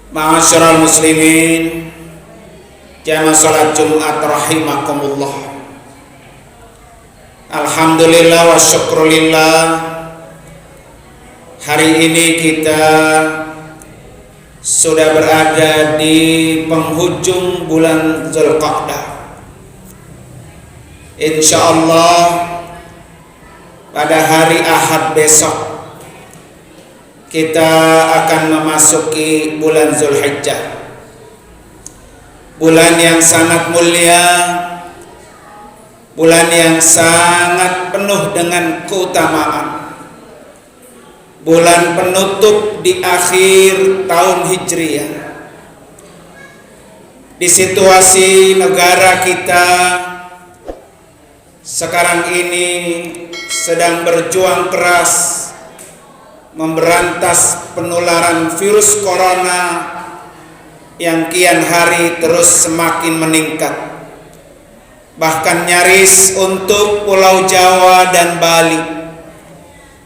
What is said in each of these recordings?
Ma'asyiral muslimin, jamaah salat Jumat rahimakumullah. Alhamdulillah wa syukrulillah. Hari ini kita sudah berada di penghujung bulan Zulqa'dah. Insyaallah pada hari Ahad besok kita akan memasuki bulan Zulhijjah, bulan yang sangat mulia, bulan yang sangat penuh dengan keutamaan, bulan penutup di akhir tahun Hijriah. Di situasi negara kita sekarang ini sedang berjuang keras memberantas penularan virus corona yang kian hari terus semakin meningkat. Bahkan nyaris untuk Pulau Jawa dan Bali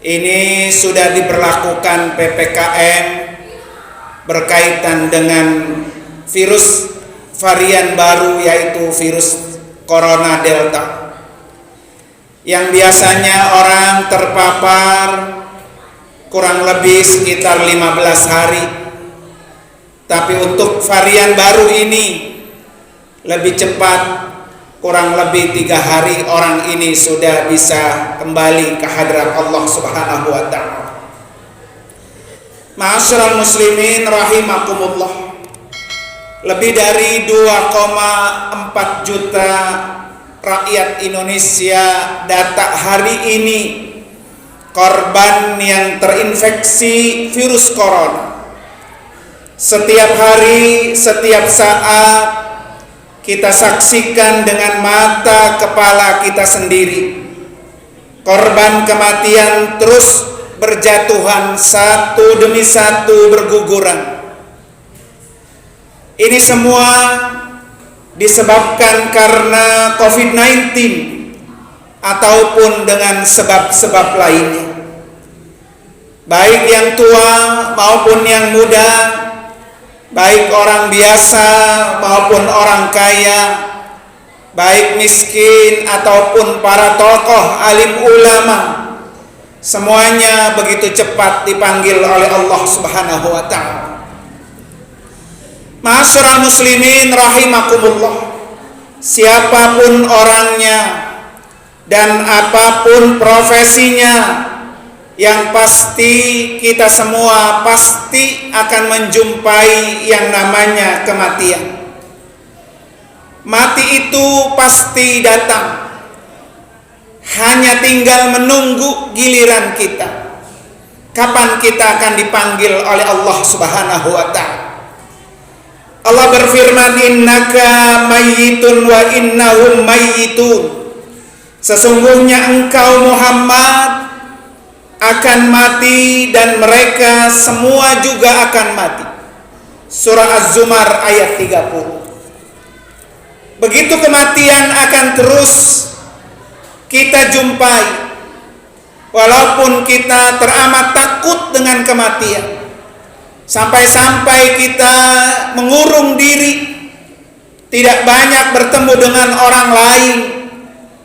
ini sudah diberlakukan PPKM berkaitan dengan virus varian baru, yaitu virus corona Delta, yang biasanya orang terpapar kurang lebih sekitar 15 hari. Tapi untuk varian baru ini lebih cepat, kurang lebih 3 hari orang ini sudah bisa kembali ke hadrat Allah Subhanahu wa ta'ala. Ma'asyiral muslimin rahimakumullah. Lebih dari 2,4 juta rakyat Indonesia data hari ini korban yang terinfeksi virus corona. Setiap hari, setiap saat kita saksikan dengan mata kepala kita sendiri korban kematian terus berjatuhan satu demi satu, berguguran. Ini semua disebabkan karena COVID-19 ataupun dengan sebab-sebab lainnya. Baik yang tua maupun yang muda, baik orang biasa maupun orang kaya, baik miskin ataupun para tokoh alim ulama, semuanya begitu cepat dipanggil oleh Allah Subhanahu wa ta'ala. Ma'asyiral muslimin rahimakumullah. Siapapun orangnya dan apapun profesinya, yang pasti kita semua pasti akan menjumpai yang namanya kematian. Mati itu pasti datang, hanya tinggal menunggu giliran kita. Kapan kita akan dipanggil oleh Allah Subhanahu wa ta'ala. Allah berfirman, innaka mayyitun wa innahum mayyitun. Sesungguhnya engkau Muhammad akan mati dan mereka semua juga akan mati. Surah Az-Zumar ayat 30. Begitu kematian akan terus kita jumpai, walaupun kita teramat takut dengan kematian, sampai-sampai kita mengurung diri, tidak banyak bertemu dengan orang lain,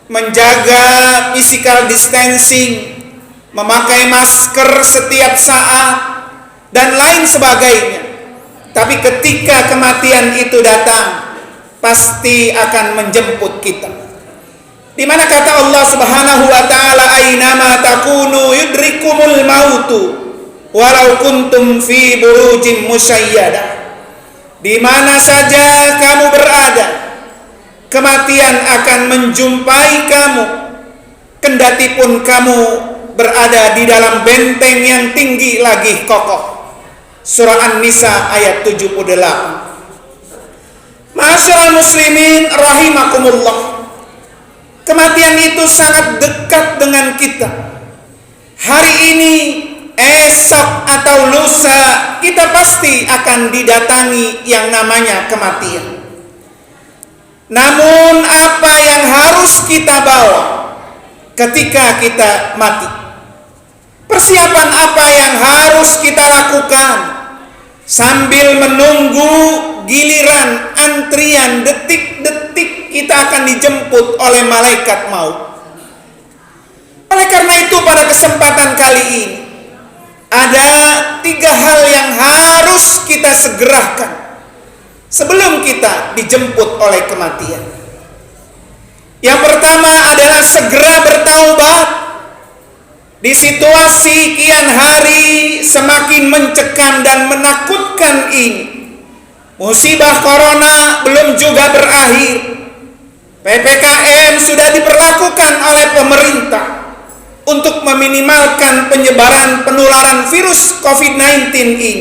menjaga physical distancing, memakai masker setiap saat, dan lain sebagainya. Tapi ketika kematian itu datang, pasti akan menjemput kita. Di mana kata Allah Subhanahu wa ta'ala, ainama takunu yudrikumul mautu walau kuntum fi burujin musyayyadah. Di mana saja kamu berada, kematian akan menjumpai kamu, kendati pun kamu berada di dalam benteng yang tinggi lagi kokoh. Surah An-Nisa ayat 78. Ma'asyiral muslimin rahimakumullah. Kematian itu sangat dekat dengan kita. Hari ini, esok atau lusa, kita pasti akan didatangi yang namanya kematian. Namun apa yang harus kita bawa ketika kita mati? Persiapan apa yang harus kita lakukan sambil menunggu giliran antrian detik-detik kita akan dijemput oleh malaikat maut. Oleh karena itu pada kesempatan kali ini ada 3 hal yang harus kita segerakan sebelum kita dijemput oleh kematian. Yang pertama adalah segera bertaubat. Di situasi kian hari semakin mencekam dan menakutkan ini, musibah corona belum juga berakhir. PPKM sudah diberlakukan oleh pemerintah untuk meminimalkan penyebaran penularan virus COVID-19 ini,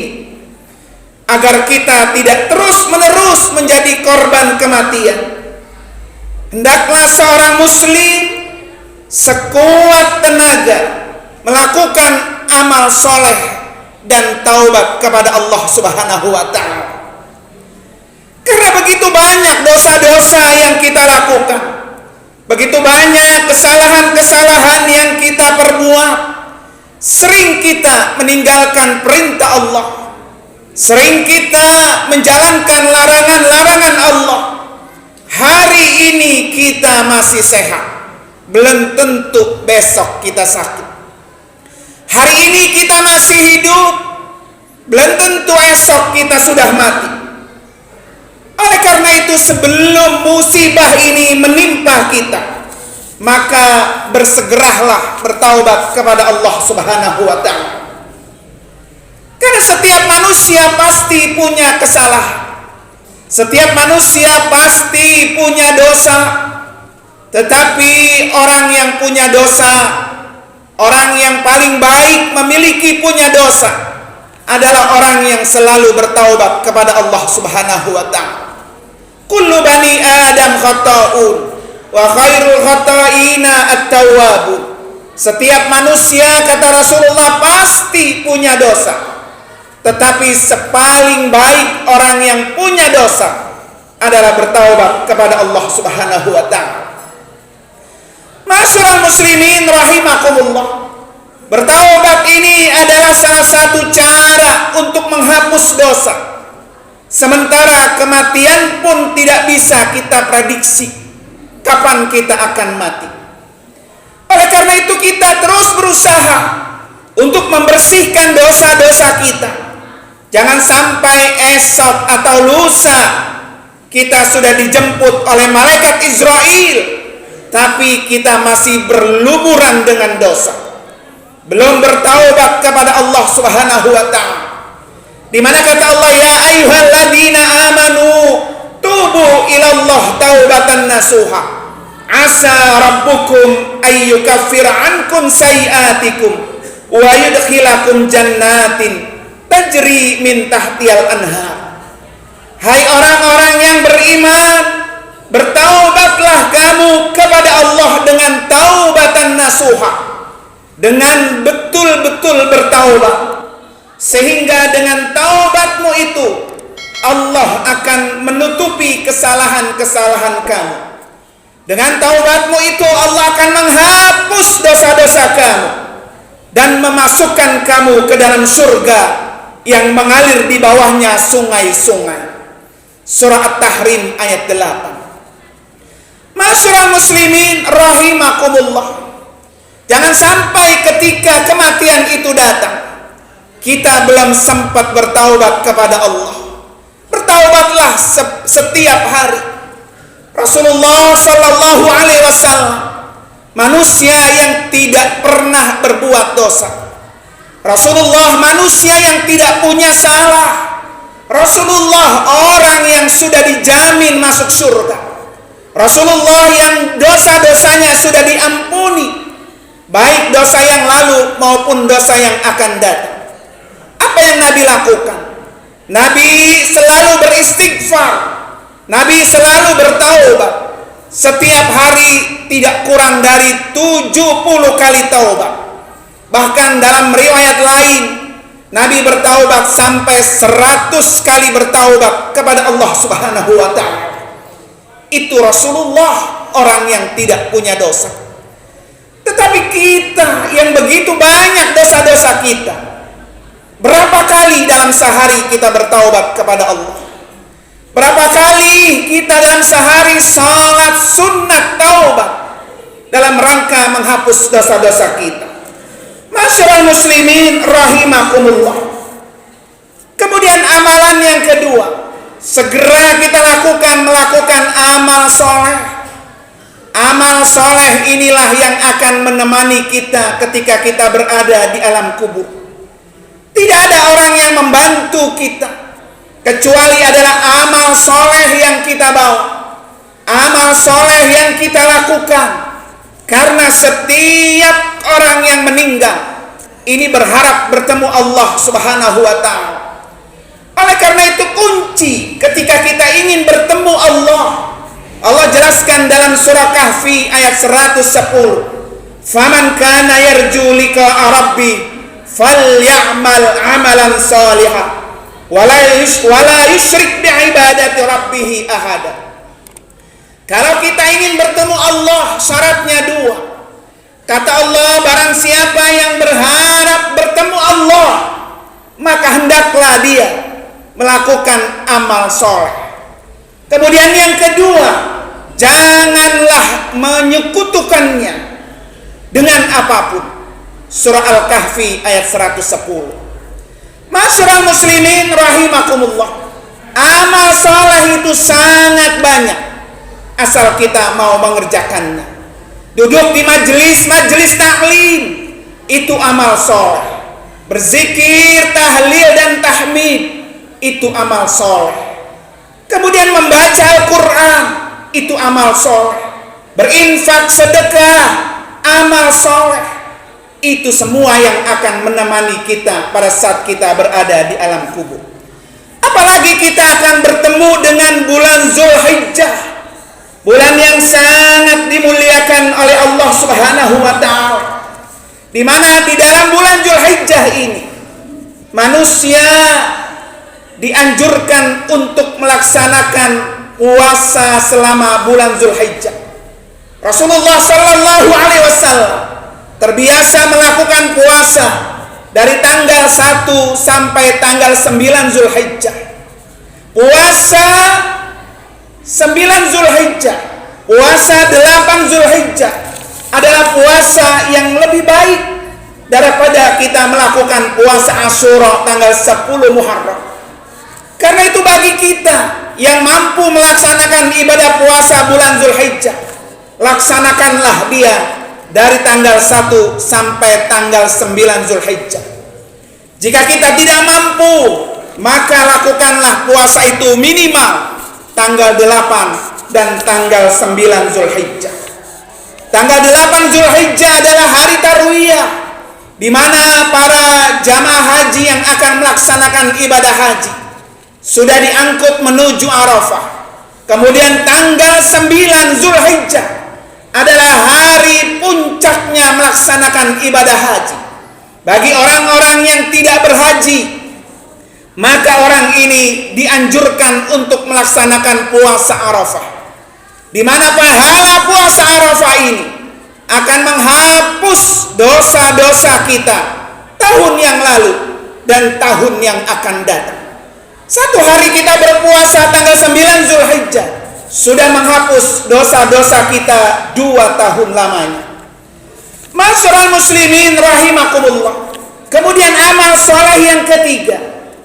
agar kita tidak terus-menerus menjadi korban kematian. Hendaklah seorang muslim sekuat tenaga melakukan amal soleh dan taubat kepada Allah Subhanahu wa ta'ala. Karena begitu banyak dosa-dosa yang kita lakukan, begitu banyak kesalahan-kesalahan yang kita perbuat. Sering kita meninggalkan perintah Allah, sering kita menjalankan larangan-larangan Allah. Hari ini kita masih sehat, belum tentu besok kita sakit. Hari ini kita masih hidup, belum tentu esok kita sudah mati. Oleh karena itu, sebelum musibah ini menimpa kita, maka bersegeralah bertaubat kepada Allah Subhanahu wa ta'ala. Karena setiap manusia pasti punya kesalahan, setiap manusia pasti punya dosa. Tetapi orang yang punya dosa, orang yang paling baik memiliki punya dosa, adalah orang yang selalu bertaubat kepada Allah Subhanahu wa ta'ala. Kullu bani Adam khata'un wa khairul khata'ina at-tawwabun. Setiap manusia, kata Rasulullah, pasti punya dosa, tetapi sepaling baik orang yang punya dosa adalah bertaubat kepada Allah Subhanahu wa ta'ala. Ma'asyiral muslimin rahimakumullah, bertaubat ini adalah salah satu cara untuk menghapus dosa. Sementara kematian pun tidak bisa kita prediksi kapan kita akan mati. Oleh karena itu kita terus berusaha untuk membersihkan dosa-dosa kita. Jangan sampai esok atau lusa kita sudah dijemput oleh malaikat Israel, tapi kita masih berlumuran dengan dosa, belum bertaubat kepada Allah Subhanahu wa ta'ala. Di mana kata Allah, ya ayyuhalladzina amanu tubu ilallah taubatan nasuha asa rabbukum ayyukaffira ankum sayiatikum wa yudkhilakum jannatin tajri min tahtiyal anhar. Hai orang-orang yang beriman, bertaubatlah kamu kepada Allah dengan taubatan nasuha, dengan betul-betul bertaubat, sehingga dengan taubatmu itu Allah akan menutupi kesalahan-kesalahan kamu. Dengan taubatmu itu Allah akan menghapus dosa-dosa kamu dan memasukkan kamu ke dalam surga yang mengalir di bawahnya sungai-sungai. Surah At-Tahrim ayat 8. Ma'asyiral muslimin rahimakumullah, jangan sampai ketika kematian itu datang kita belum sempat bertaubat kepada Allah. Bertaubatlah setiap hari. Rasulullah sallallahu alaihi wasallam manusia yang tidak pernah berbuat dosa. Rasulullah manusia yang tidak punya salah. Rasulullah orang yang sudah dijamin masuk surga. Rasulullah yang dosa-dosanya sudah diampuni, baik dosa yang lalu maupun dosa yang akan datang. Apa yang Nabi lakukan? Nabi selalu beristighfar, Nabi selalu bertaubat. Setiap hari tidak kurang dari 70 kali taubat. Bahkan dalam riwayat lain, Nabi bertaubat sampai 100 kali bertaubat kepada Allah Subhanahu wa ta'ala. Itu Rasulullah, orang yang tidak punya dosa. Tetapi kita yang begitu banyak dosa-dosa kita, Berapa kali dalam sehari kita bertaubat kepada Allah? Berapa kali kita dalam sehari salat sunnat taubat dalam rangka menghapus dosa-dosa kita? Masyarul muslimin rahimakumullah. Kemudian amalan yang kedua, segera kita melakukan amal soleh. Amal soleh inilah yang akan menemani kita ketika kita berada di alam kubur. Tidak ada orang yang membantu kita kecuali adalah amal soleh yang kita bawa, amal soleh yang kita lakukan. Karena setiap orang yang meninggal ini berharap bertemu Allah Subhanahu wa ta'ala. Oleh karena itu kunci ketika kita ingin bertemu Allah, Allah jelaskan dalam surah Kahfi ayat 110. Faman kana yarju liqa'a rabbi falyamal amalan salihah wala yusyrik bi'ibadati rabbih ahada. Kalau kita ingin bertemu Allah, syaratnya dua. Kata Allah, barang siapa yang berharap bertemu Allah, maka hendaklah dia melakukan amal soleh. Kemudian yang kedua, janganlah menyekutukannya dengan apapun. Surah Al-Kahfi ayat 110. Masyarul muslimin rahimakumullah. Amal soleh itu sangat banyak, asal kita mau mengerjakannya. Duduk di majelis taklim, itu amal soleh. Berzikir, tahlil dan tahmid, itu amal soleh. Kemudian membaca Al-Quran, itu amal soleh. Berinfak sedekah, amal soleh. Itu semua yang akan menemani kita pada saat kita berada di alam kubur. Apalagi kita akan bertemu dengan bulan Zulhijjah, bulan yang sangat dimuliakan oleh Allah Subhanahu wa ta'ala, di mana di dalam bulan Zulhijjah ini manusia dianjurkan untuk melaksanakan puasa selama bulan Zulhijjah. Rasulullah sallallahu alaihi wasallam terbiasa melakukan puasa dari tanggal 1 sampai tanggal 9 Zulhijjah. Puasa 9 Zulhijjah, puasa 8 Zulhijjah adalah puasa yang lebih baik daripada kita melakukan puasa Asyura tanggal 10 Muharram. Karena itu bagi kita yang mampu melaksanakan ibadah puasa bulan Zulhijjah, laksanakanlah dia dari tanggal 1 sampai tanggal 9 Zulhijjah. Jika kita tidak mampu, maka lakukanlah puasa itu minimal tanggal 8 dan tanggal 9 Zulhijjah. Tanggal 8 Zulhijjah adalah hari Tarwiyah, di mana para jamaah haji yang akan melaksanakan ibadah haji sudah diangkut menuju Arafah. Kemudian tanggal 9 Zulhijjah adalah hari puncaknya melaksanakan ibadah haji. Bagi orang-orang yang tidak berhaji, maka orang ini dianjurkan untuk melaksanakan puasa Arafah, di mana pahala puasa Arafah ini akan menghapus dosa-dosa kita tahun yang lalu dan tahun yang akan datang. Satu hari kita berpuasa tanggal 9 Zulhijjah sudah menghapus dosa-dosa kita 2 tahun lamanya. Masyarul muslimin rahimakumullah. Kemudian amal soleh yang ketiga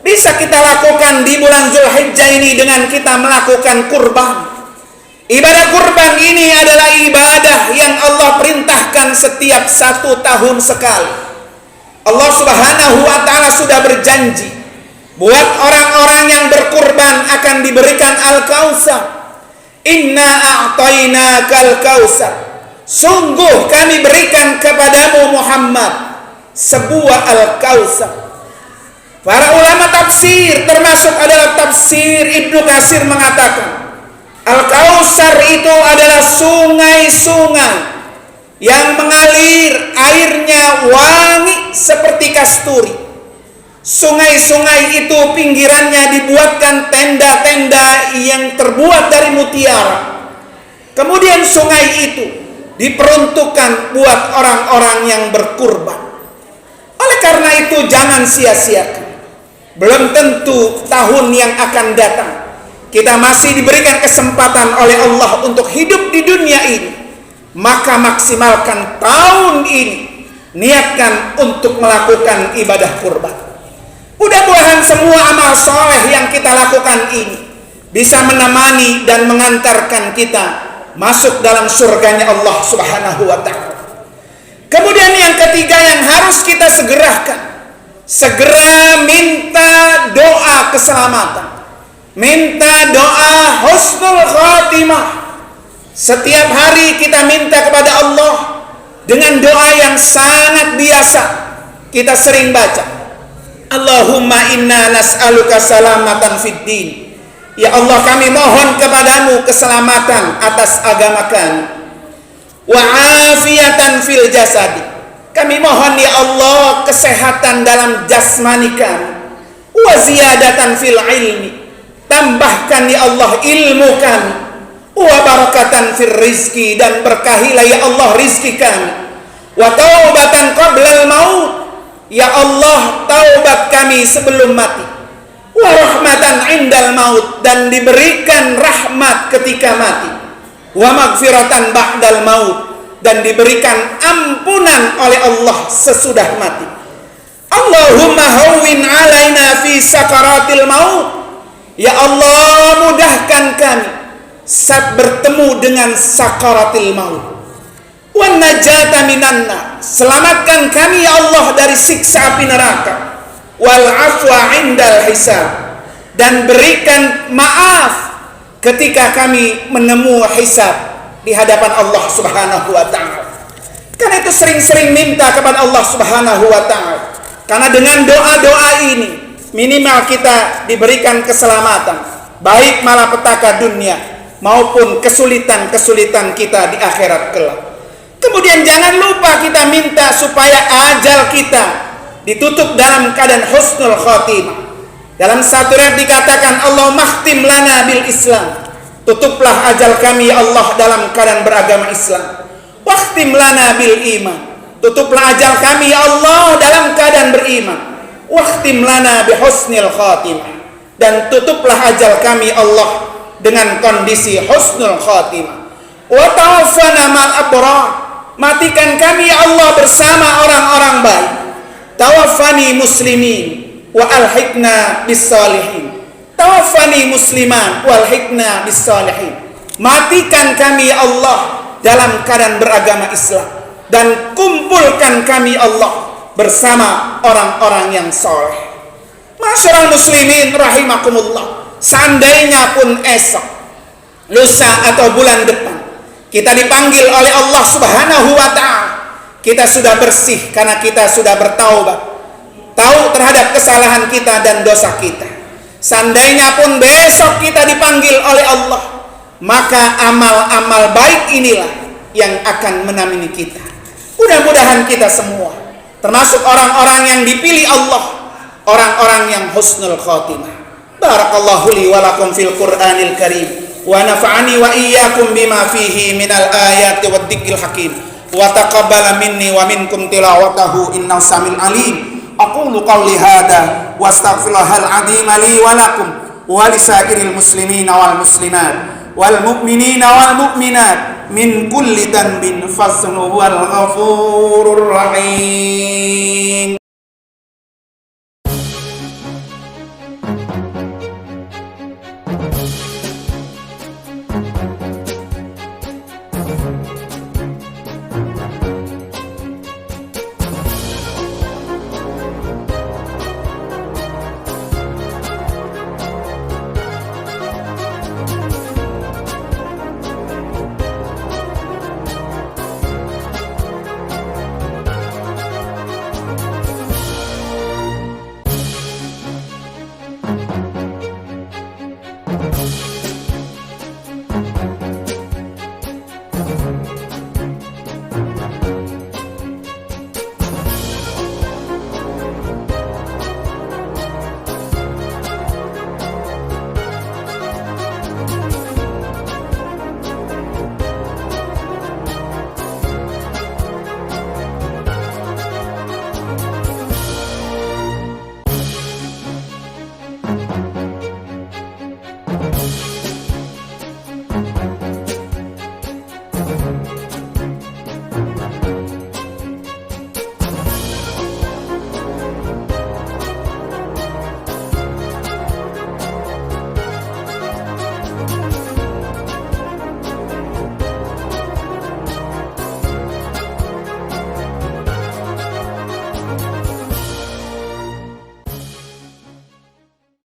bisa kita lakukan di bulan Zulhijjah ini dengan kita melakukan kurban. Ibadah kurban ini adalah ibadah yang Allah perintahkan setiap 1 tahun sekali. Allah Subhanahu wa ta'ala sudah berjanji, buat orang-orang yang berkurban akan diberikan Al-Kautsar. Inna a'tainakal kautsar. Sungguh kami berikan kepadamu Muhammad sebuah Al-Kautsar. Para ulama tafsir, termasuk adalah tafsir Ibnu Katsir, mengatakan Al-Kautsar itu adalah sungai-sungai yang mengalir, airnya wangi seperti kasturi. Sungai-sungai itu pinggirannya dibuatkan tenda-tenda yang terbuat dari mutiara. Kemudian sungai itu diperuntukkan buat orang-orang yang berkurban. Oleh karena itu jangan sia-siakan. belum tentu tahun yang akan datang. Kita masih diberikan kesempatan oleh Allah untuk hidup di dunia ini. Maka maksimalkan tahun ini, niatkan untuk melakukan ibadah kurban. Mudah-mudahan semua amal soleh yang kita lakukan ini bisa menemani dan mengantarkan kita masuk dalam surganya Allah Subhanahu wa ta'ala. Kemudian yang ketiga yang harus kita segera minta doa keselamatan, minta doa husnul khatimah. Setiap hari kita minta kepada Allah dengan doa yang sangat biasa. Kita sering baca, Allahumma inna nas'aluka salamatan fid din. Ya Allah, kami mohon kepadamu keselamatan atas agama kami. Wa afiatan fil jasadi. Kami mohon ya Allah kesehatan dalam jasmani kami. Wa ziyadatan fil ilmi. Tambahkan ya Allah ilmu kami. Wa barakatan fil rizki, dan berkahilah ya Allah rizki kami. Wa taubatan qablal maut. Ya Allah, taubat kami sebelum mati. Wa rahmatan indal maut, dan diberikan rahmat ketika mati. Wa magfiratan ba'dal maut, dan diberikan ampunan oleh Allah sesudah mati. Allahumma hawwin alaina fi sakaratil maut. Ya Allah, mudahkan kami saat bertemu dengan sakaratil maut. Wan najata minanna, selamatkan kami ya Allah dari siksa api neraka. Wal afwa indal hisab, dan berikan maaf ketika kami menemui hisab di hadapan Allah Subhanahu wa ta'ala. Karena itu sering-sering minta kepada Allah Subhanahu wa ta'ala. Karena dengan doa-doa ini minimal kita diberikan keselamatan, baik malapetaka dunia maupun kesulitan-kesulitan kita di akhirat kelak. Kemudian jangan lupa kita minta supaya ajal kita ditutup dalam keadaan husnul khatimah. Dalam satu ayat dikatakan, Allah makhtim lana bil Islam. Tutuplah ajal kami ya Allah dalam keadaan beragama Islam. Wakhtim lana bil iman. Tutuplah ajal kami ya Allah dalam keadaan beriman. Wakhtim lana bi husnil khatimah. Dan tutuplah ajal kami Allah dengan kondisi husnul khatimah. Wa tawaffana ma'al abrar. Matikan kami ya Allah bersama orang-orang baik. Tawaffani muslimin wa alhiqna bis salihin. Tawaffani musliman wa alhiqna bis salihin. Matikan kami ya Allah dalam keadaan beragama Islam, dan kumpulkan kami Allah bersama orang-orang yang soleh. Masyarul muslimin rahimakumullah, seandainya pun esok, lusa atau bulan depan kita dipanggil oleh Allah Subhanahu wa ta'ala, kita sudah bersih karena kita sudah bertaubat, tahu terhadap kesalahan kita dan dosa kita. Seandainya pun besok kita dipanggil oleh Allah, maka amal-amal baik inilah yang akan menemani kita. Mudah-mudahan kita semua termasuk orang-orang yang dipilih Allah, orang-orang yang husnul khatimah. Barakallahu li wa lakum fil Qur'anil Karim. Wa nafa'ani wa iyyakum bima fihi minal ayati wad dzikril hakim. Wa taqabbala minni wa minkum tilawatahu innahu samil alim. Aqulu qawli hadha wa astaghfirullahal azim li wa lakum wa lisairil muslimina wal muslimat wal mu'minina wal mu'minat min kulli dhanbin fasnuhu wal ghafurur rahim.